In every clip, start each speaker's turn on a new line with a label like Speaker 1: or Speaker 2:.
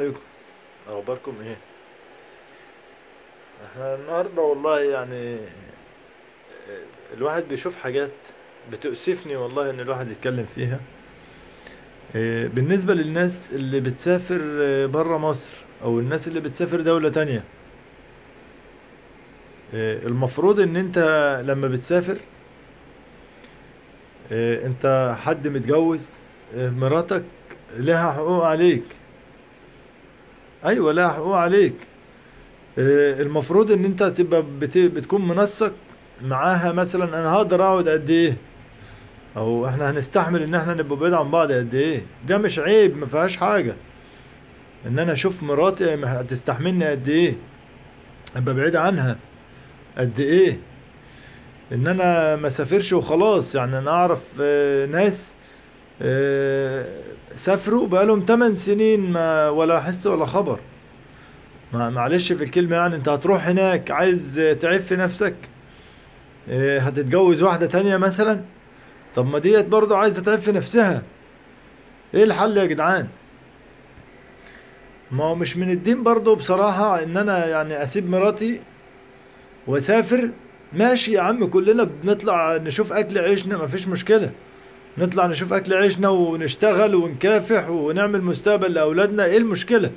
Speaker 1: عليكم. اخباركم ايه؟ احنا النهارده والله يعني الواحد بيشوف حاجات بتؤسفني والله ان الواحد يتكلم فيها. بالنسبة للناس اللي بتسافر برا مصر او الناس اللي بتسافر دولة تانية. المفروض ان انت لما بتسافر انت حد متجوز، مراتك لها حقوق عليك. ايوه لها حقوق عليك. المفروض ان انت تبقى بتكون منسق معاها، مثلا انا هقدر اقعد قد ايه، او احنا هنستحمل ان احنا نبقى بعيد عن بعض قد ايه. ده مش عيب، ما فيهاش حاجة ان انا اشوف مراتي هتستحملني قد ايه، ابقى بعيد عنها قد ايه. ان انا ما سافرش وخلاص. يعني انا اعرف ناس سافروا بقالهم 8 سنين ما ولا حس ولا خبر. معلش في الكلمة، يعني انت هتروح هناك عايز تعف نفسك، هتتجوز واحدة تانية مثلا. طب ما ديت برضو عايزة تعف نفسها. ايه الحل يا جدعان؟ ما هو مش من الدين برضو بصراحة ان انا يعني اسيب مراتي واسافر. ماشي يا عم، كلنا بنطلع نشوف اكل عيشنا، مفيش مشكلة. نطلع نشوف اكل عيشنا ونشتغل ونكافح ونعمل مستقبل لاولادنا، ايه المشكلة؟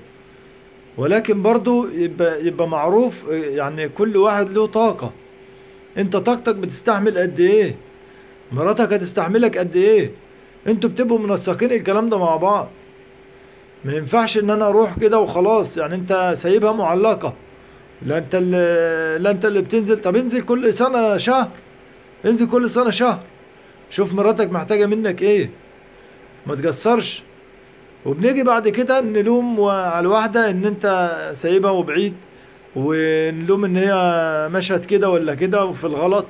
Speaker 1: ولكن برضو يبقى معروف، يعني كل واحد له طاقة. انت طاقتك بتستحمل قد ايه؟ مراتك هتستحملك قد ايه؟ انتوا بتبقوا منسقين الكلام ده مع بعض. ما ينفعش ان انا اروح كده وخلاص، يعني انت سايبها معلقة. لا انت اللي بتنزل. طب انزل كل سنة شهر، انزل كل سنة شهر، شوف مراتك محتاجة منك ايه، ما تقصرش. وبنيجي بعد كده نلوم على الواحدة ان انت سايبها وبعيد، ونلوم ان هي مشت كده ولا كده وفي الغلط.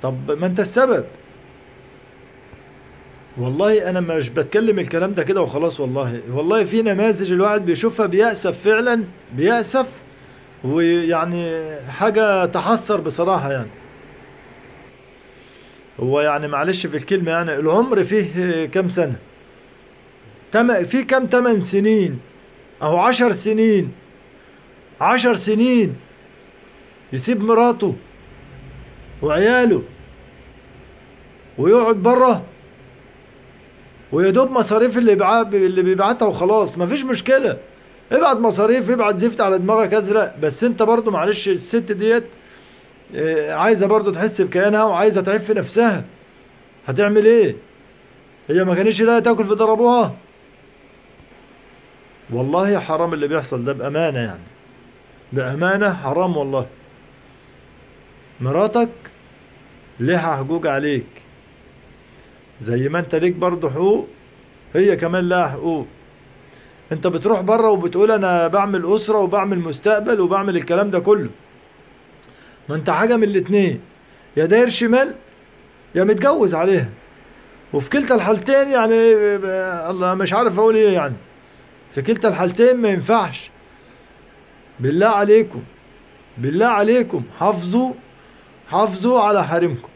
Speaker 1: طب ما انت السبب. والله انا مش بتكلم الكلام ده كده وخلاص، والله في نماذج الواحد بيشوفها بيأسف فعلا، بيأسف. ويعني حاجة تحسر بصراحة يعني. هو يعني معلش في الكلمة، يعني العمر فيه كام سنة؟ في كام 8 سنين أو 10 سنين. 10 سنين يسيب مراته وعياله ويقعد بره، ويدوب مصاريف اللي بيبعتها وخلاص. مفيش مشكلة، ابعت مصاريف، ابعت زفت على دماغك ازرق، بس انت برضو معلش الست ديت عايزة برضو تحس بكيانها وعايزة تعف نفسها. هتعمل ايه؟ هي ما كانتش لا تاكل في ضربوها. والله حرام اللي بيحصل ده، بأمانة يعني، بأمانة حرام والله. مراتك لها حقوق عليك، زي ما انت ليك برضو حقوق، هي كمان لها حقوق. انت بتروح بره وبتقول انا بعمل اسرة وبعمل مستقبل وبعمل الكلام ده كله. ما انت حاجة من الاتنين، يا داير شمال يا متجوز عليها. وفي كلتا الحالتين يعني الله مش عارف اقول ايه يعني. في كلتا الحالتين ما ينفعش. بالله عليكم، بالله عليكم حافظوا على حريمكم.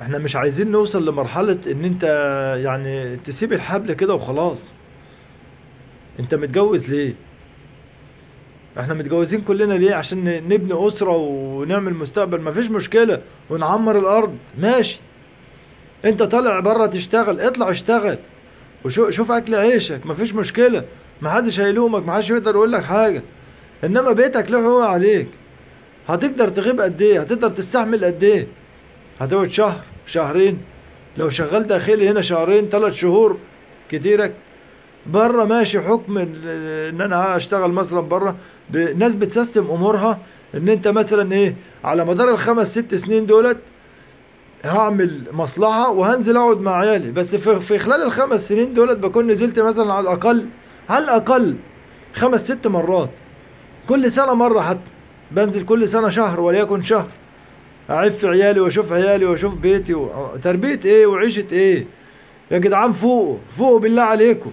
Speaker 1: احنا مش عايزين نوصل لمرحلة ان انت يعني تسيب الحبل كده وخلاص. انت متجوز ليه؟ احنا متجوزين كلنا ليه؟ عشان نبني اسرة ونعمل مستقبل، مفيش مشكلة، ونعمر الارض، ماشي. انت طالع بره تشتغل، اطلع اشتغل وشوف اكل عيشك، مفيش مشكلة. محدش هيلومك، محدش يقدر يقول لك حاجة. انما بيتك له حقوق عليك. هتقدر تغيب قد ايه؟ هتقدر تستحمل قد ايه؟ هتقعد شهر شهرين؟ لو شغال داخلي هنا شهرين 3 شهور كتيرك. بره ماشي، حكم ان انا اشتغل مثلا بره، ناس بتسيستم امورها ان انت مثلا ايه، على مدار ال5 6 سنين دولت هعمل مصلحة وهنزل اقعد مع عيالي. بس في خلال ال5 سنين دولت بكون نزلت مثلا على الاقل، على الاقل 5 6 مرات. كل سنة مرة حتى، بنزل كل سنة شهر وليكن شهر، اعف عيالي واشوف عيالي واشوف بيتي تربية ايه وعيشة ايه. يا جدعان فوقوا بالله عليكم.